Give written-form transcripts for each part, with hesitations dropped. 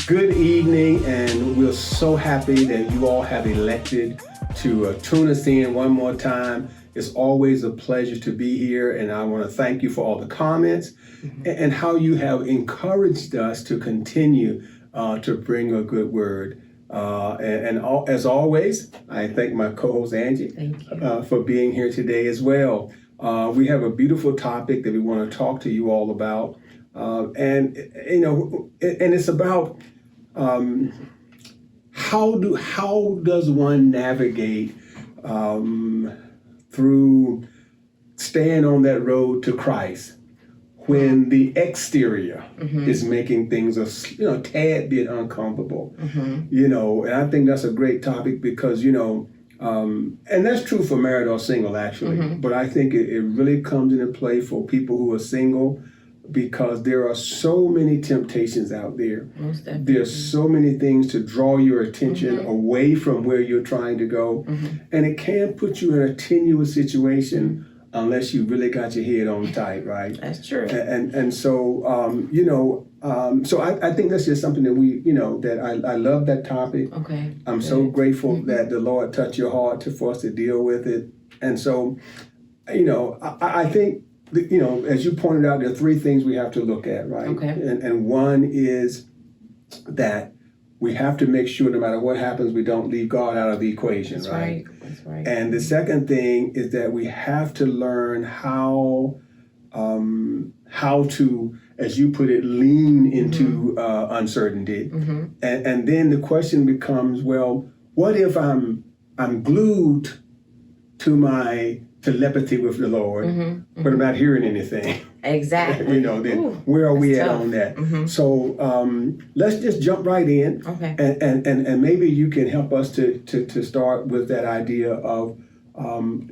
Good evening, and we're so happy that you all have elected to tune us in one more time. It's always a pleasure to be here, and I want to thank you for all the comments and how you have encouraged us to continue to bring a good word. As always, I thank my co-host Angie for being here today as well. We have a beautiful topic that we want to talk to you all about, and it's about how does one navigate through staying on that road to Christ when the exterior is making things a tad bit uncomfortable. And I think that's a great topic because and that's true for married or single actually, but I think it really comes into play for people who are single, because there are so many temptations out there. Most definitely. There's so many things to draw your attention away from where you're trying to go. And it can put you in a tenuous situation unless you really got your head on tight, right? That's true. And so, so I think that's just something that that I love that topic. Okay. I'm so grateful that the Lord touched your heart for us to deal with it. And so, I think, as you pointed out, there are three things we have to look at, right? Okay. And one is that we have to make sure no matter what happens, we don't leave God out of the equation, right? That's right. And the second thing is that we have to learn how to, as you put it, lean into uncertainty. And then the question becomes, well, what if I'm glued to my telepathy with the Lord, but I'm not hearing anything? Exactly. Then where are we at tough. on that? So let's just jump right in. Okay. And maybe you can help us to start with that idea of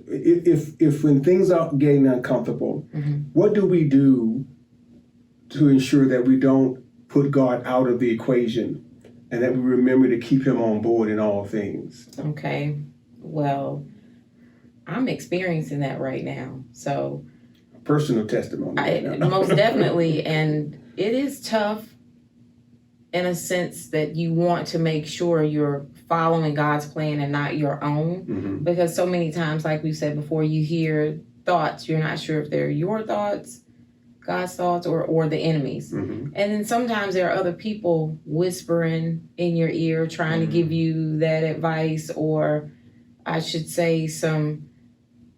if when things are getting uncomfortable, what do we do to ensure that we don't put God out of the equation and that we remember to keep him on board in all things? Okay. Well, I'm experiencing that right now. So personal testimony. Most definitely. And it is tough in a sense that you want to make sure you're following God's plan and not your own. Because so many times, like we said before, you hear thoughts, you're not sure if they're your thoughts, God's thoughts, or the enemy's. And then sometimes there are other people whispering in your ear, trying to give you that advice, or I should say some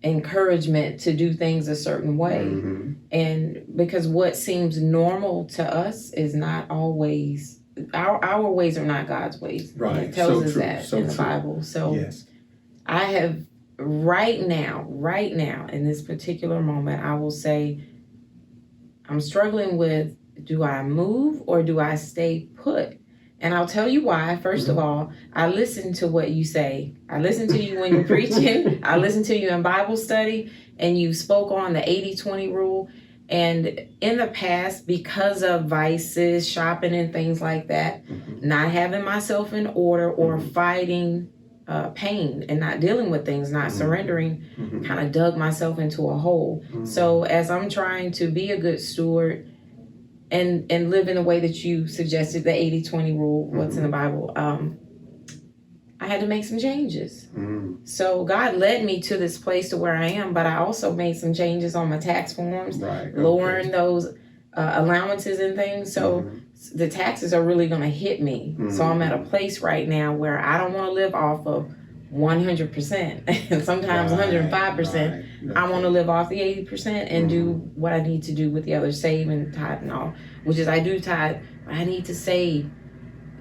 encouragement to do things a certain way. And because what seems normal to us is not always, our ways are not God's ways. Right. It tells us true. that in the Bible. So yes. I have right now, in this particular moment, I will say I'm struggling with, do I move or do I stay put? And I'll tell you why. First of all, I listen to what you say. I listen to you when you're preaching. I listen to you in Bible study, and you spoke on the 80-20 rule. And in the past, because of vices, shopping and things like that, not having myself in order or fighting pain and not dealing with things, not surrendering, kind of dug myself into a hole. So as I'm trying to be a good steward and live in the way that you suggested, the 80-20 rule, what's in the Bible, I had to make some changes. So God led me to this place to where I am, but I also made some changes on my tax forms, lowering those allowances and things. So the taxes are really going to hit me. So I'm at a place right now where I don't want to live off of 100% and sometimes 105%. I want to live off the 80% and do what I need to do with the other, save and tithe and all, which is I do tithe, but I need to save.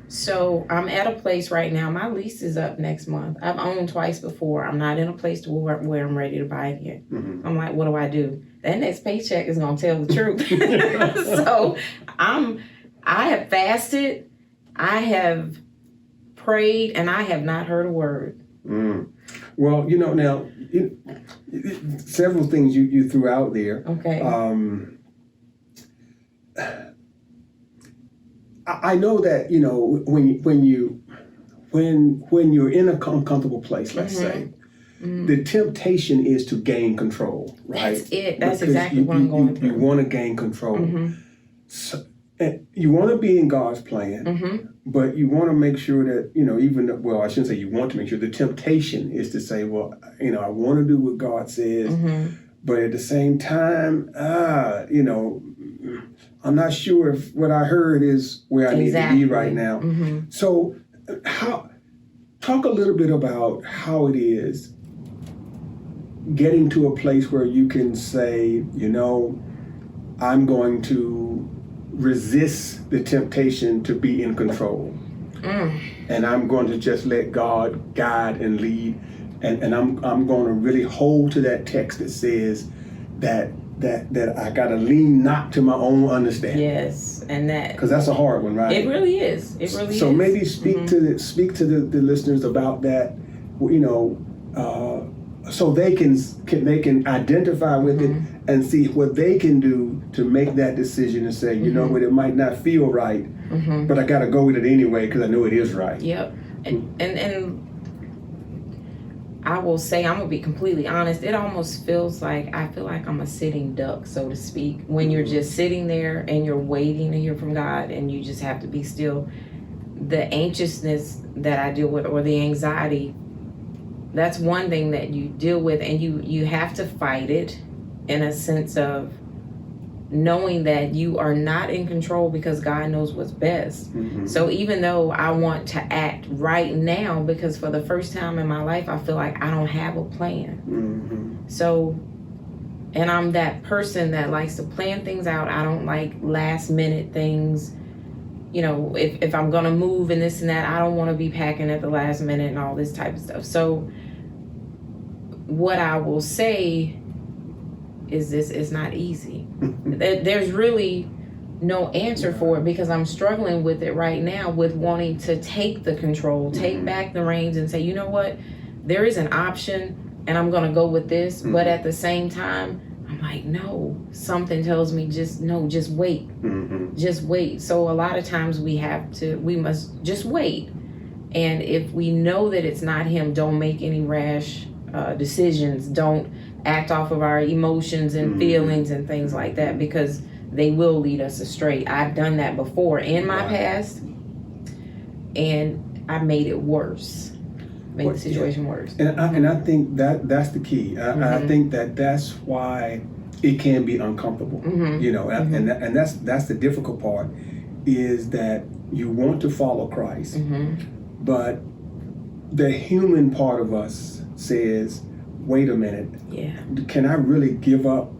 So I'm at a place right now, my lease is up next month. I've owned twice before. I'm not in a place to where I'm ready to buy again. I'm like, what do I do? That next paycheck is going to tell the truth. So I have fasted, I have prayed, and I have not heard a word. Well, now, several things you threw out there. Okay. I know that when you're in a uncomfortable place, let's say, the temptation is to gain control, right? That's it. That's exactly what I'm going through. You want to gain control. So, And you want to be in God's plan, Mm-hmm. but you want to make sure that, I shouldn't say you want to make sure. The temptation is to say, well, I want to do what God says, Mm-hmm. but at the same time, I'm not sure if what I heard is where I need to be right now. Mm-hmm. So talk a little bit about how it is getting to a place where you can say, I'm going to resist the temptation to be in control. And I'm going to just let God guide and lead. And I'm going to really hold to that text that says that I got to lean not to my own understanding. Yes, and that, because that's a hard one, right? it really is. It really is. So maybe speak to the listeners about that, so they can identify with it and see what they can do to make that decision and say, you know what, it might not feel right, but I got to go with it anyway because I know it is right. Yep. And I will say, I'm gonna be completely honest, it almost feels like I feel like I'm a sitting duck, so to speak, when you're just sitting there and you're waiting to hear from God and you just have to be still. The anxiousness that I deal with, or the anxiety, that's one thing that you deal with, and you have to fight it in a sense of knowing that you are not in control because God knows what's best. So even though I want to act right now, because for the first time in my life, I feel like I don't have a plan. So, and I'm that person that likes to plan things out. I don't like last minute things. If I'm gonna move and this and that, I don't want to be packing at the last minute and all this type of stuff. So what I will say is this is not easy. There's really no answer for it because I'm struggling with it right now, with wanting to take the control, take back the reins and say, you know what, there is an option and I'm gonna go with this, but at the same time, I'm like, no, something tells me just wait. Just wait. So a lot of times we must just wait. And if we know that it's not him, don't make any rash decisions. Don't act off of our emotions and feelings and things like that, because they will lead us astray. I've done that before in my past, and I made it worse. Made the situation worse. And I think that's the key. I think that's why it can be uncomfortable. And that's the difficult part, is that you want to follow Christ, but the human part of us says, wait a minute, can I really give up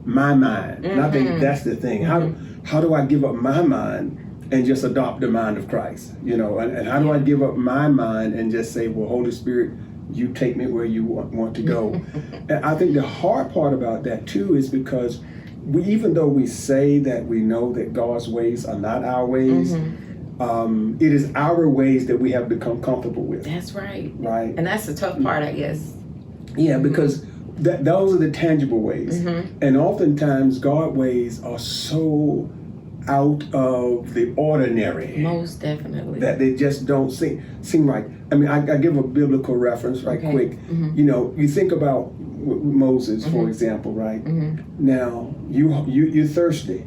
my mind? And I think that's the thing. How do I give up my mind and just adopt the mind of Christ? And how do I give up my mind and just say, well, Holy Spirit, you take me where you want to go? And I think the hard part about that too is because even though we say that we know that God's ways are not our ways, it is our ways that we have become comfortable with. That's right. Right. And that's the tough part, I guess. Yeah, because those are the tangible ways. And oftentimes God's ways are so out of the ordinary. Most definitely. That they just don't seem right. I mean, I give a biblical reference quick. You think about Moses, for example, right? Now, you're thirsty,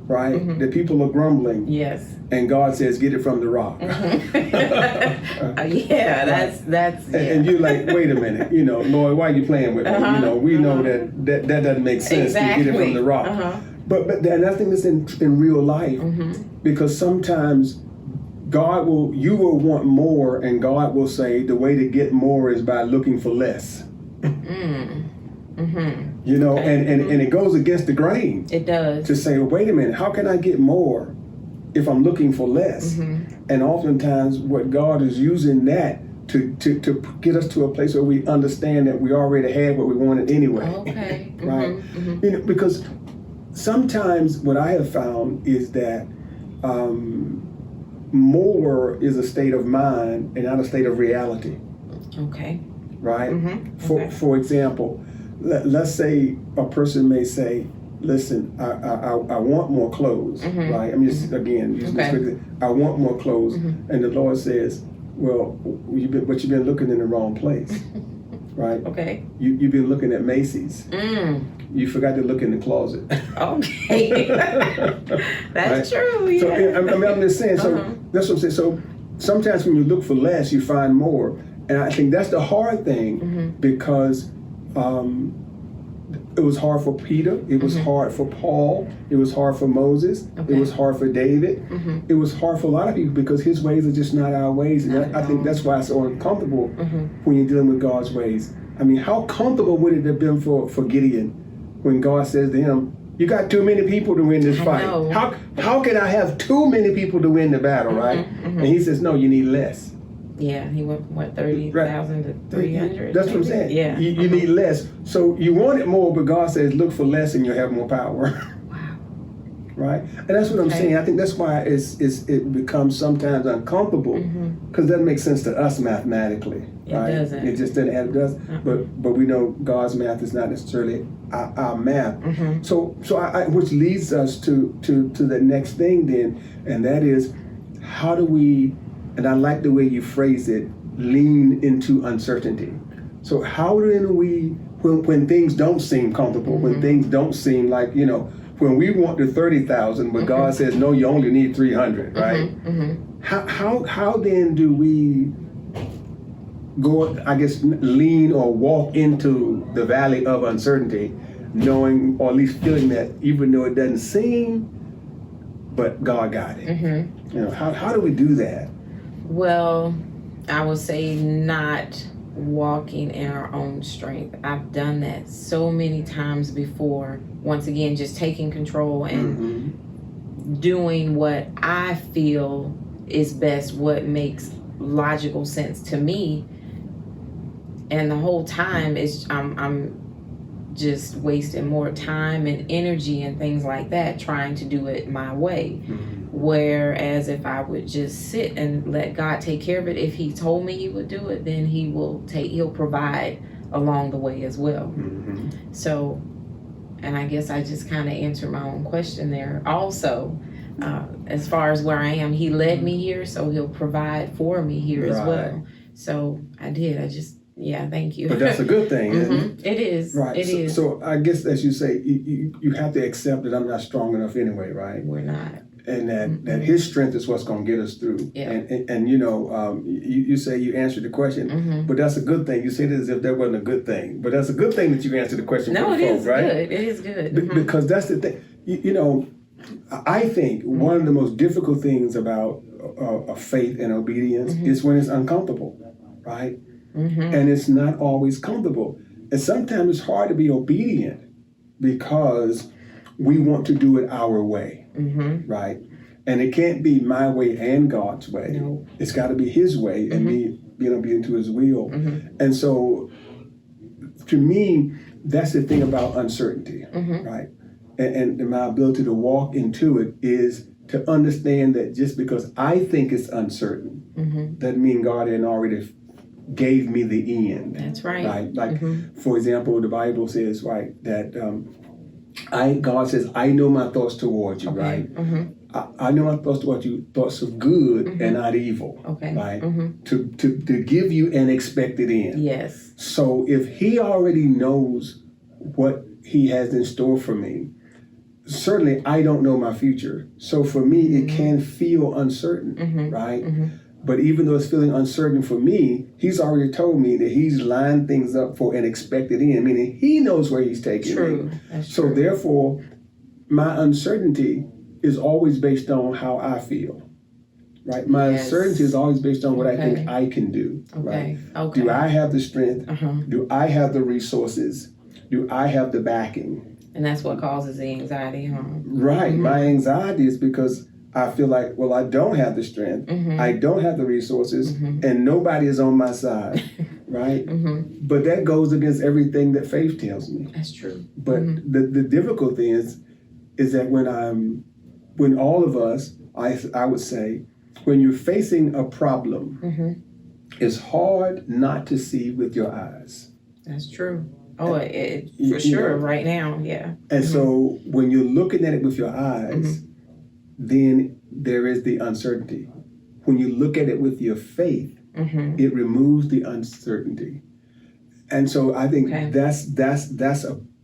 right? The people are grumbling. Yes. And God says, get it from the rock. That's And you're like, wait a minute, Lord, why are you playing with me? We know that doesn't make sense to get it from the rock. But and I think it's in real life, because sometimes you will want more, and God will say the way to get more is by looking for less. And it goes against the grain. It does. To say, well, wait a minute, how can I get more if I'm looking for less? And oftentimes what God is using that to get us to a place where we understand that we already had what we wanted anyway. Okay. Right? Because sometimes what I have found is that more is a state of mind and not a state of reality. Okay. Right? For example, let's say a person may say, listen, I want more clothes, right? I'm just, again, using this quickly. I want more clothes. And the Lord says, well, you've been looking in the wrong place, right? Okay. You've been looking at Macy's. you forgot to look in the closet. Okay. That's true. So Yeah. I'm just saying. So Uh-huh. that's what I'm saying. So sometimes when you look for less, you find more, and I think that's the hard thing because it was hard for Peter. It was hard for Paul. It was hard for Moses. Okay. It was hard for David. It was hard for a lot of people because his ways are just not our ways, and I think that's why it's so uncomfortable when you're dealing with God's ways. I mean, how comfortable would it have been for Gideon when God says to him, "You got too many people to win this fight. know. How can I have too many people to win the battle, right?" And he says, "No, you need less." Yeah, he went from 30,000 to 300. That's what I'm saying. Yeah. You need less. So you want it more, but God says, "Look for less, and you'll have more power." Wow. Right? And that's what I'm saying. I think that's why it becomes sometimes uncomfortable because it doesn't make sense to us mathematically. It Right? doesn't. It just doesn't add up. But we know God's math is not necessarily our math. So which leads us to the next thing then, and that is how do we, and I like the way you phrase it, lean into uncertainty. So how do we, when things don't seem comfortable, when things don't seem like, when we want the 30,000, but God says, no, you only need 300, right? How then do we go, I guess, lean or walk into the valley of uncertainty, knowing, or at least feeling that even though it doesn't seem, but God got it. How do we do that? Well, I would say not walking in our own strength. I've done that so many times before. Once again, just taking control and doing what I feel is best, what makes logical sense to me. And the whole time is I'm just wasting more time and energy and things like that trying to do it my way. Whereas if I would just sit and let God take care of it, if he told me he would do it, then he'll provide along the way as well. So, and I guess I just kind of answered my own question there. Also, as far as where I am, he led me here, so he'll provide for me here as well. So I did. Thank you. But that's a good thing, isn't it? It is. Right. It is. So I guess, as you say, you have to accept that I'm not strong enough anyway, right? We're not. And that his strength is what's going to get us through. Yeah. And you say you answered the question, but that's a good thing. You say it as if that wasn't a good thing, but that's a good thing that you answered the question. No, for the folks, right? Good. It is good. Because that's the thing. I think one of the most difficult things about faith and obedience is when it's uncomfortable, right? And it's not always comfortable. And sometimes it's hard to be obedient because we want to do it our way, right? And it can't be my way and God's way. No. It's got to be his way and me being obedient to his will. And so, to me, that's the thing about uncertainty, right? And my ability to walk into it is to understand that just because I think it's uncertain, doesn't mean God hadn't already gave me the end. That's right. Right? Like, for example, the Bible says, right, that God says, I know my thoughts towards you, right? I know my thoughts towards you, thoughts of good and not evil, right? To give you an expected end. Yes. So if he already knows what he has in store for me, certainly I don't know my future. So for me, it can feel uncertain, right? But even though it's feeling uncertain for me, he's already told me that he's lined things up for an expected end, meaning he knows where he's taking me. That's so true. Therefore, my uncertainty is always based on how I feel, right? My uncertainty is always based on what I think I can do, right? Do I have the strength? Do I have the resources? Do I have the backing? And that's what causes the anxiety, huh? Right. My anxiety is because I feel like, well, I don't have the strength, I don't have the resources, and nobody is on my side, right? But that goes against everything that faith tells me. That's true. But the difficult thing is that when all of us, I would say, when you're facing a problem, it's hard not to see with your eyes. That's true. Oh, for sure, right now, yeah. And so when you're looking at it with your eyes, then there is the uncertainty. When you look at it with your faith, it removes the uncertainty. And so I think that's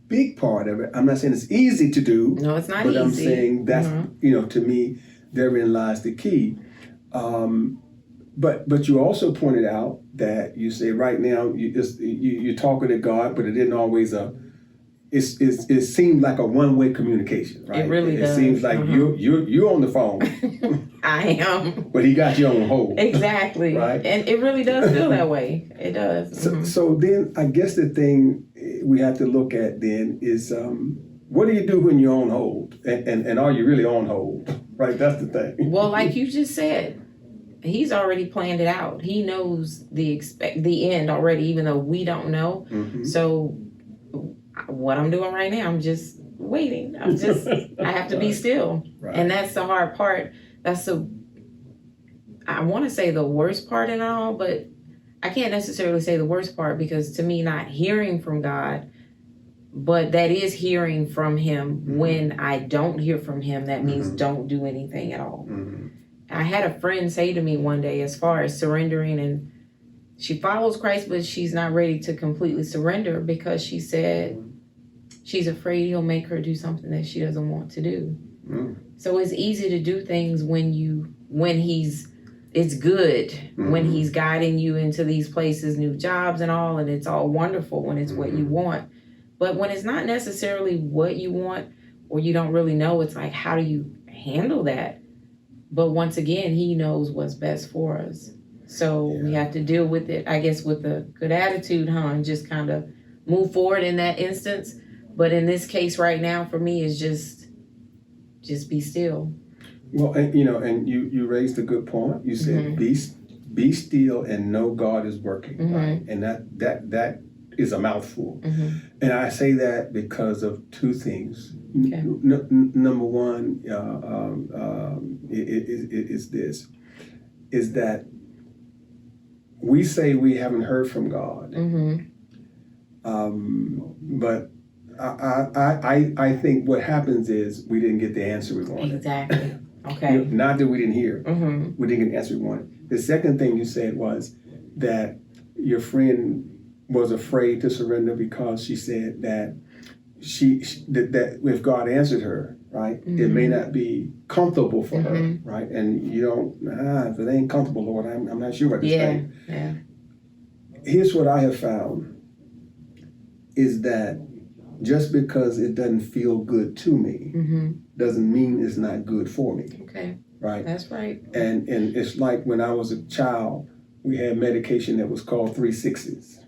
big part of it. I'm not saying it's easy to do, No, it's not but easy. I'm saying that's, Mhm. to me, therein lies the key. But you also pointed out that you say right now you're talking to God, but it didn't always it seemed like a one-way communication, right? It really does. It seems like you're on the phone, I am. but he got you on hold. Exactly. Right. And it really does feel that way. It does. So then I guess the thing we have to look at then is what do you do when you're on hold? And are you really on hold? Right, that's the thing. Well, like you just said, he's already planned it out. He knows the end already, even though we don't know. Mhm. So what I'm doing right now, I'm just waiting. I have to be still. Right. And that's the hard part. I want to say the worst part in all, but I can't necessarily say the worst part, because to me, not hearing from God, but that is hearing from him. Mhm. When I don't hear from him, that means Mhm. don't do anything at all. Mhm. I had a friend say to me one day, as far as surrendering, and she follows Christ, but she's not ready to completely surrender because she said she's afraid he'll make her do something that she doesn't want to do. Mm. So it's easy to do things when it's good, when Mhm. he's guiding you into these places, new jobs and all, and it's all wonderful when it's what you want. But when it's not necessarily what you want, or you don't really know, it's like, how do you handle that? But once again, he knows what's best for us. So we have to deal with it, I guess, with a good attitude, and just kind of move forward in that instance. But in this case right now, for me, is just be still. Well, and you raised a good point. You said be still and know God is working, right? And that is a mouthful. And I say that because of two things. Okay. Number one is that we say we haven't heard from God, but I think what happens is we didn't get the answer we wanted. Exactly. Okay. Not that we didn't hear. We didn't get the answer we wanted. The second thing you said was that your friend was afraid to surrender because she said that that if God answered her, right, it may not be comfortable for her, right? And you don't, if it ain't comfortable, Lord, I'm not sure about this thing. Yeah. Here's what I have found is that just because it doesn't feel good to me doesn't mean it's not good for me. Okay. Right? That's right. And it's like when I was a child, we had medication that was called 3-6s.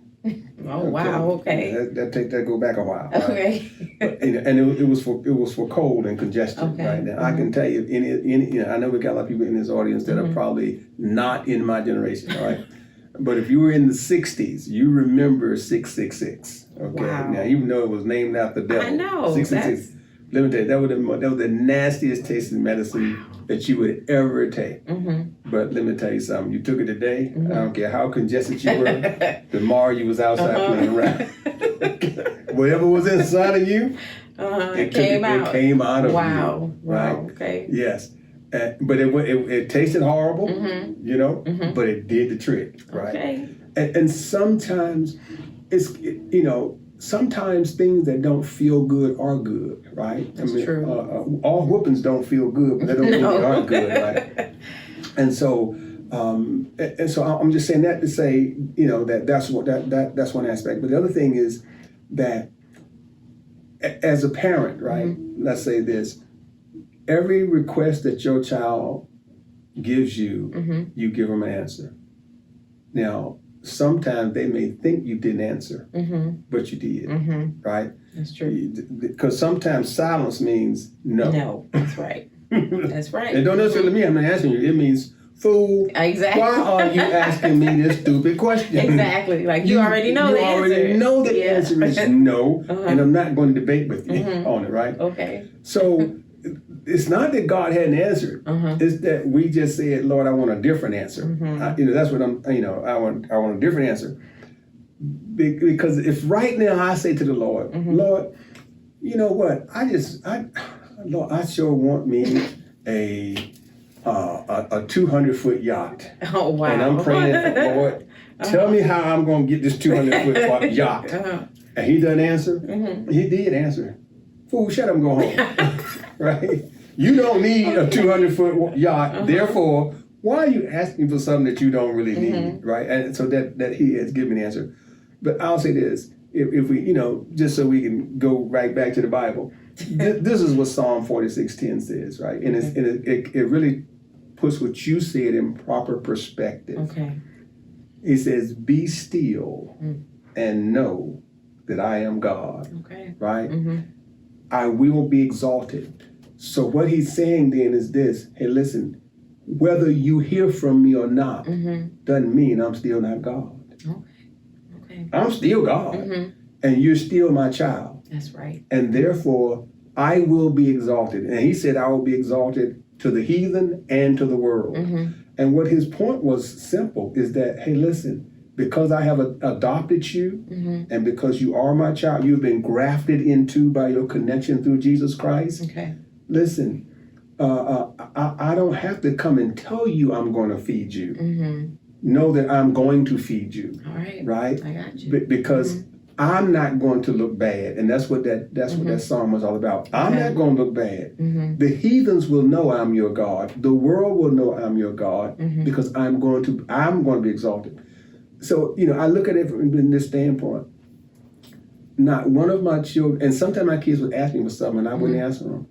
Oh wow! Okay. That go back a while. Right? Okay. And it was for cold and congestion. Okay. Right now, I can tell you, I know we got a lot of people in this audience that are probably not in my generation. All right, but if you were in the '60s, you remember 666. Okay. Wow. Now, even though it was named after the devil, I know. 666. Let me tell you, that was the nastiest tasting medicine that you would ever take. But let me tell you something. You took it today. I don't care how congested you were. Tomorrow you was outside playing around. Whatever was inside of you, it came out. It came out of you. Wow. Right? Okay. Yes. But it tasted horrible, but it did the trick, right? Okay. And sometimes sometimes things that don't feel good are good, right? That's true. All whoopings don't feel good, but they don't really are good, right? And so I'm just saying that to say, that's one aspect. But the other thing is that as a parent, right? Let's say this: every request that your child gives you, you give them an answer. Now, sometimes they may think you didn't answer, but you did, right? That's true. Because sometimes silence means no. No, that's right. That's right. It don't necessarily mean I'm not answering you. It means, fool, Exactly. why are you asking me this stupid question? Exactly. Like you already know the answer. You already know the answer is no, and I'm not going to debate with you on it, right? Okay. So it's not that God hadn't answered. It's that we just said, Lord, I want a different answer. That's what I want a different answer. Because if right now I say to the Lord, Lord, you know what? Lord, I sure want me a 200-foot yacht. Oh wow. And I'm praying for, Lord, tell me how I'm going to get this 200-foot yacht. and he doesn't answer, Mm-hmm. he did answer. Fool, shut up and go home. Right? You don't need a 200-foot yacht. Therefore, why are you asking for something that you don't really need? Right? And so that he has given the answer. But I'll say this, if we, just so we can go right back to the Bible, this is what Psalm 46:10 says, right? And it really puts what you said in proper perspective. Okay. It says, be still and know that I am God, Okay. right? Mm-hmm. I will be exalted. So what he's saying then is this, hey, listen, whether you hear from me or not, doesn't mean I'm still not God. Okay. I'm still God, and you're still my child. That's right. And therefore, I will be exalted. And he said, I will be exalted to the heathen and to the world. And what his point was simple is that, hey, listen, because I have adopted you and because you are my child, you've been grafted into by your connection through Jesus Christ. Okay. Listen, I don't have to come and tell you I'm going to feed you. Know that I'm going to feed you. All right. Right? I got you. Because I'm not going to look bad. And that's what that psalm was all about. I'm not going to look bad. The heathens will know I'm your God. The world will know I'm your God because I'm going to be exalted. So, I look at it from this standpoint. Not one of my children, and sometimes my kids would ask me for something and I wouldn't answer them.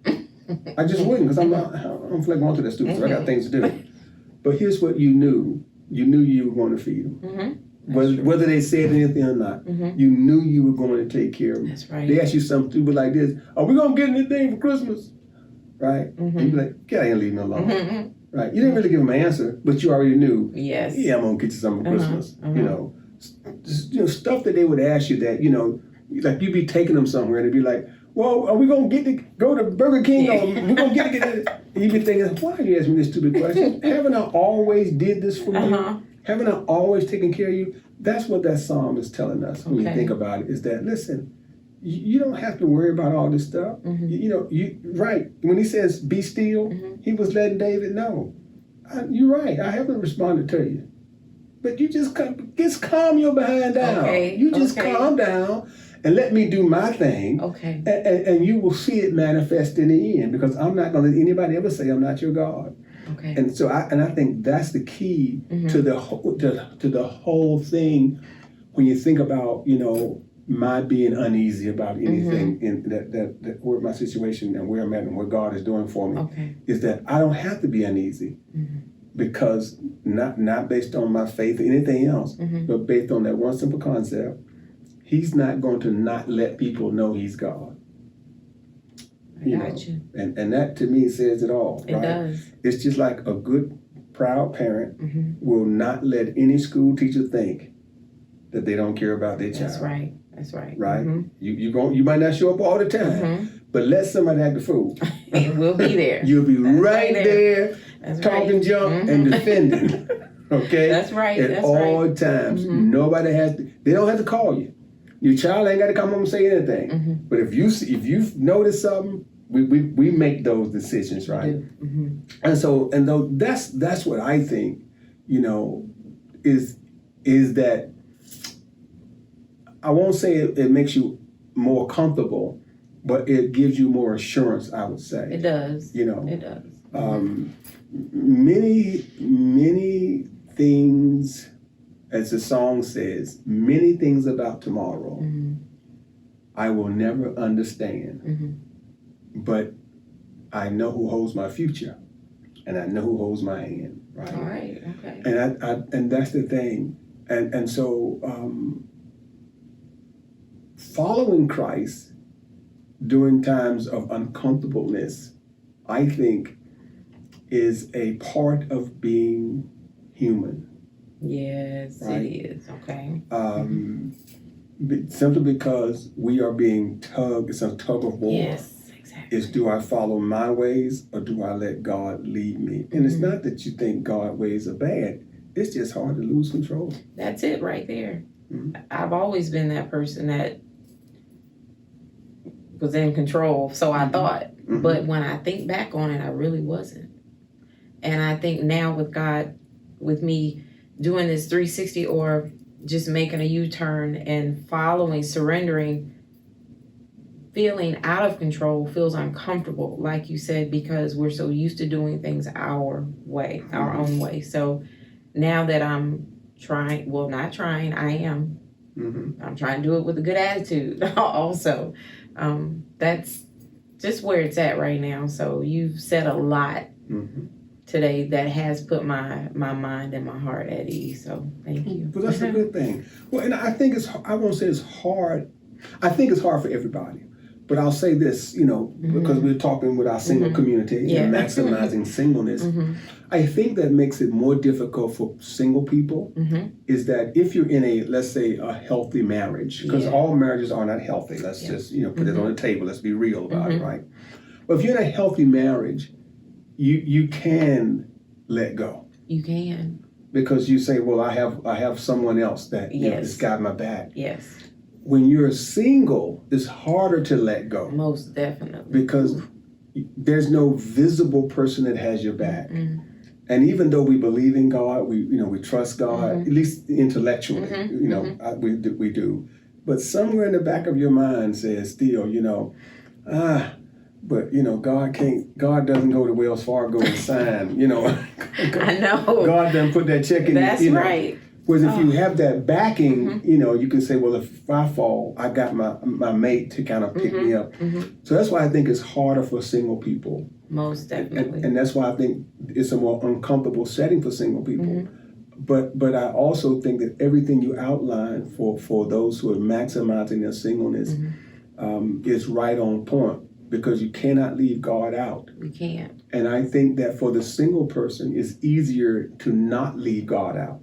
I just wouldn't because I don't feel like going to that stupid, so I got things to do. But here's what you knew. You knew you were going to feed them. Whether they said anything or not, you knew you were going to take care of them. That's right. They ask you something stupid like this, are we going to get anything for Christmas? Right? And you be like, get out and leave me alone. Right? You didn't really give them an answer, but you already knew, Yes. yeah, I'm going to get you something for Christmas. Stuff that they would ask you that, like you'd be taking them somewhere and they'd be like, well, are we going to go to Burger King or we're going to get it? You'd be thinking, why are you asking me this stupid question? Haven't I always did this for you? Haven't I always taken care of you? That's what that psalm is telling us when you think about it, is that, listen, you don't have to worry about all this stuff. Right. When he says, be still, he was letting David know, you're right, I haven't responded to you. But you just calm your behind down. Okay. You just calm down and let me do my thing. Okay. And you will see it manifest in the end, because I'm not going to let anybody ever say I'm not your God. Okay. And so I think that's the key to the whole thing when you think about, my being uneasy about anything in that where my situation and where I'm at and what God is doing for me, is that I don't have to be uneasy. Because not based on my faith or anything else, but based on that one simple concept, he's not going to not let people know he's God. I got you. And that to me says it all. It right? does. It's just like a good, proud parent will not let any school teacher think that they don't care about their child. That's right. That's right. Right? You might not show up all the time, but let somebody act the fool. We'll be there. You'll be right there. That's talking junk and defending, okay? That's right. At all times. Nobody they don't have to call you. Your child ain't got to come home and say anything. But if you've noticed something, we make those decisions, right? And so, though that's what I think, is that I won't say it makes you more comfortable, but it gives you more assurance, I would say. It does. It does. Many things, as the song says, many things about tomorrow I will never understand. But I know who holds my future, and I know who holds my hand. Right. All right. Okay. And that's the thing. And so following Christ during times of uncomfortableness, I think, is a part of being human. Yes, right? it is. Okay. Simply because we are being tugged, it's a tug of war. Yes, exactly. Is, do I follow my ways or do I let God lead me? And it's not that you think God's ways are bad. It's just hard to lose control. That's it right there. I've always been that person that was in control, so I thought. But when I think back on it, I really wasn't. And I think now with God, with me doing this 360 or just making a U-turn and following, surrendering, feeling out of control feels uncomfortable, like you said, because we're so used to doing things our way, our own way. So now that I'm trying, well, not trying, I am. I'm trying to do it with a good attitude also. That's just where it's at right now. So you've said a lot today that has put my mind and my heart at ease. So thank you. Well, that's a good thing. Well, and I think I won't say it's hard. I think it's hard for everybody. But I'll say this, because we're talking with our single community and maximizing singleness. I think that makes it more difficult for single people is that if you're in let's say, a healthy marriage, because all marriages are not healthy. Let's just, put it on the table. Let's be real about it, right? But if you're in a healthy marriage, you can let go. You can. Because you say, well, I have someone else that has got my back. Yes. When you're single, it's harder to let go. Most definitely. Because there's no visible person that has your back. And even though we believe in God, we trust God, at least intellectually, we do. But somewhere in the back of your mind says still, but God doesn't go to Wells Fargo and sign, I know. God doesn't put that check in. That's right. Whereas if you have that backing, you can say, well, if I fall, I got my mate to kind of pick me up. So that's why I think it's harder for single people. Most definitely. And that's why I think it's a more uncomfortable setting for single people. But I also think that everything you outlined for those who are maximizing their singleness is right on point, because you cannot leave God out. We can't. And I think that for the single person, it's easier to not leave God out.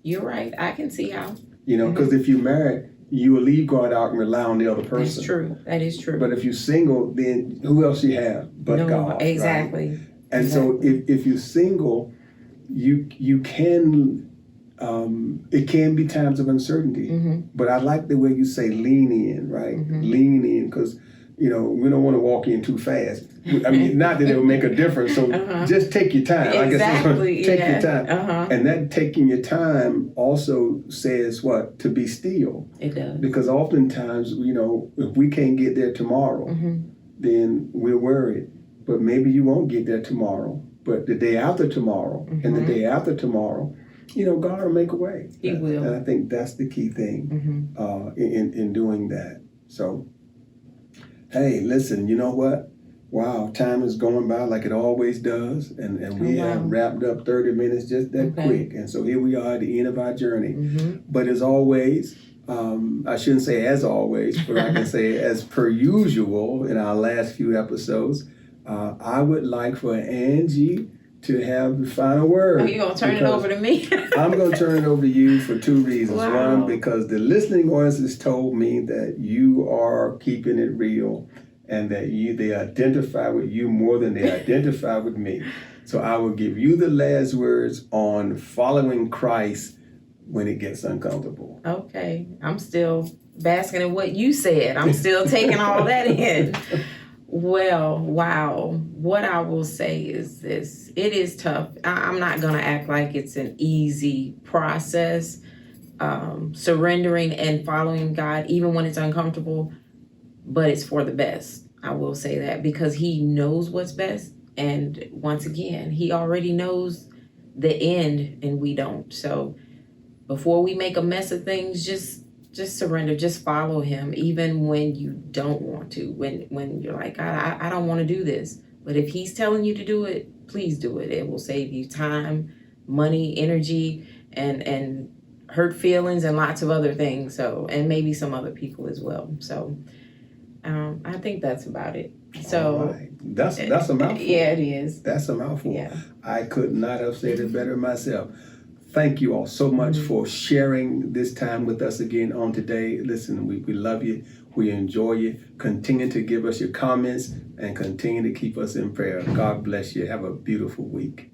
You're right. I can see how. Because if you're married, you will leave God out and rely on the other person. That's true. That is true. But if you're single, then who else you have but God? Exactly. Right? And so if you're single, you can, it can be times of uncertainty. But I like the way you say lean in, right? Lean in, because we don't want to walk in too fast. I mean, not that it will make a difference. So just take your time. Exactly. Take your time. And that taking your time also says what? To be still. It does. Because oftentimes, if we can't get there tomorrow, then we're worried. But maybe you won't get there tomorrow. But the day after tomorrow and the day after tomorrow, God will make a way. He will. And I think that's the key thing in doing that. So, hey, listen, you know what? Wow, time is going by like it always does. And we have wrapped up 30 minutes just that quick. And so here we are at the end of our journey. But as always, I shouldn't say as always, but I can say as per usual in our last few episodes, I would like for Angie to have the final word. Are you going to turn it over to me? I'm going to turn it over to you for two reasons. Wow. One, because the listening audience has told me that you are keeping it real and that they identify with you more than they identify with me. So I will give you the last words on following Christ when it gets uncomfortable. Okay. I'm still basking in what you said. I'm still taking all that in. Well, wow. What I will say is this. It is tough. I'm not going to act like it's an easy process. Surrendering and following God, even when it's uncomfortable, but it's for the best. I will say that, because He knows what's best. And once again, He already knows the end and we don't. So before we make a mess of things, just surrender, just follow Him, even when you don't want to, when you're like, I don't want to do this. But if He's telling you to do it, please do it. It will save you time, money, energy, and hurt feelings and lots of other things. So, and maybe some other people as well. So I think that's about it. So all right. That's a mouthful. Yeah, it is. That's a mouthful. Yeah. I could not have said it better myself. Thank you all so much for sharing this time with us again on today. Listen, we love you. We enjoy you. Continue to give us your comments and continue to keep us in prayer. God bless you. Have a beautiful week.